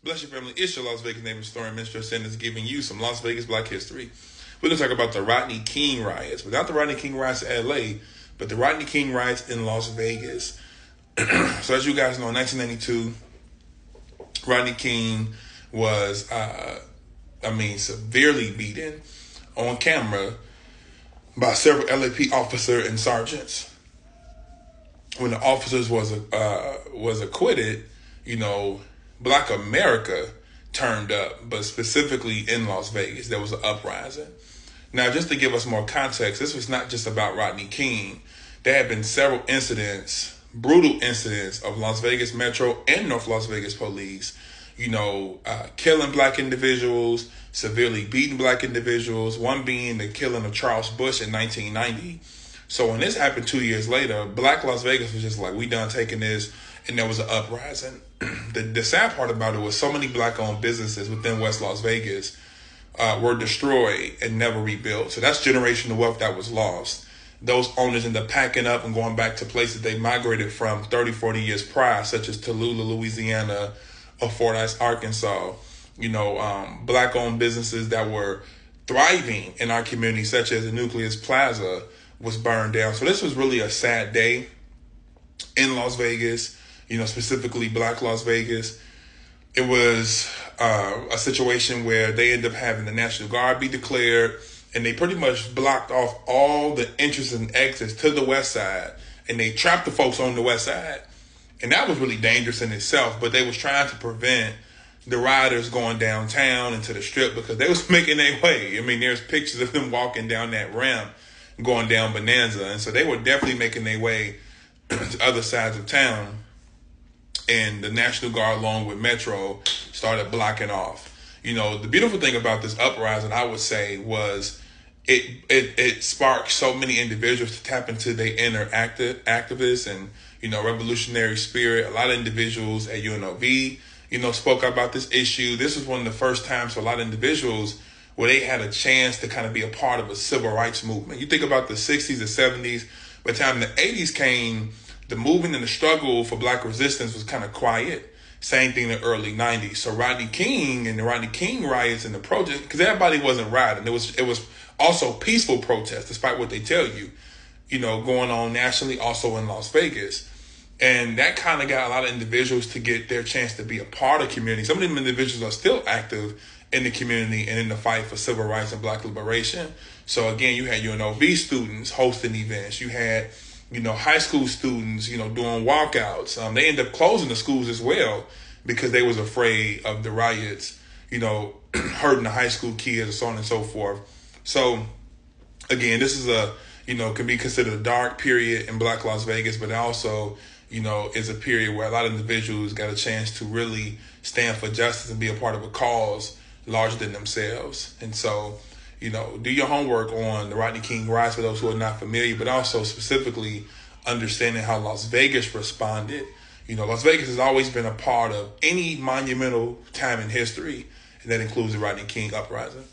Bless your family. It's your Las Vegas native historian, Mr. Sanders, giving you some Las Vegas Black history. We're going to talk about the Rodney King riots, but not the Rodney King riots in LA, but the Rodney King riots in Las Vegas. So as you guys know, in 1992, Rodney King was, severely beaten on camera by several LAP officers and sergeants. When the officers was acquitted, Black America turned up, but specifically in Las Vegas, there was an uprising. Now, just to give us more context, this was not just about Rodney King. There have been several incidents, brutal incidents of Las Vegas Metro and North Las Vegas police, killing Black individuals, severely beating Black individuals, one being the killing of Charles Bush in 1990. So when this happened 2 years later, Black Las Vegas was just like, we done taking this, and there was an uprising. The sad part about it was so many Black-owned businesses within West Las Vegas were destroyed and never rebuilt. So that's generational wealth that was lost. Those owners ended up packing up and going back to places they migrated from 30, 40 years prior, such as Tallulah, Louisiana, or Fordyce, Arkansas. Black-owned businesses that were thriving in our community, such as the Nucleus Plaza, was burned down. So this was really a sad day in Las Vegas, specifically Black Las Vegas. It was a situation where they ended up having the National Guard be declared, and they pretty much blocked off all the entrances and exits to the west side, and they trapped the folks on the west side. And that was really dangerous in itself, but they was trying to prevent the rioters going downtown into the strip because they was making their way. There's pictures of them walking down that ramp going down Bonanza. And so they were definitely making their way to other sides of town. And the National Guard, along with Metro, started blocking off. The beautiful thing about this uprising, I would say, was it sparked so many individuals to tap into their inner activists and, revolutionary spirit. A lot of individuals at UNLV, spoke about this issue. This was one of the first times for a lot of individuals where they had a chance to kind of be a part of a civil rights movement. You think about the 60s and 70s, by the time the 80s came, the movement and the struggle for Black resistance was kind of quiet. Same thing in the early 90s. So Rodney King and the Rodney King riots and the protest, because everybody wasn't rioting. It was also peaceful protests, despite what they tell you, going on nationally, also in Las Vegas. And that kind of got a lot of individuals to get their chance to be a part of community. Some of them individuals are still active in the community and in the fight for civil rights and Black liberation. So again, you had UNLV students hosting events. You had, high school students, doing walkouts. They ended up closing the schools as well because they was afraid of the riots, hurting the high school kids and so on and so forth. So again, this is can be considered a dark period in Black Las Vegas, but also, is a period where a lot of individuals got a chance to really stand for justice and be a part of a cause larger than themselves. And so, do your homework on the Rodney King riots for those who are not familiar, but also specifically understanding how Las Vegas responded. Las Vegas has always been a part of any monumental time in history, and that includes the Rodney King uprising.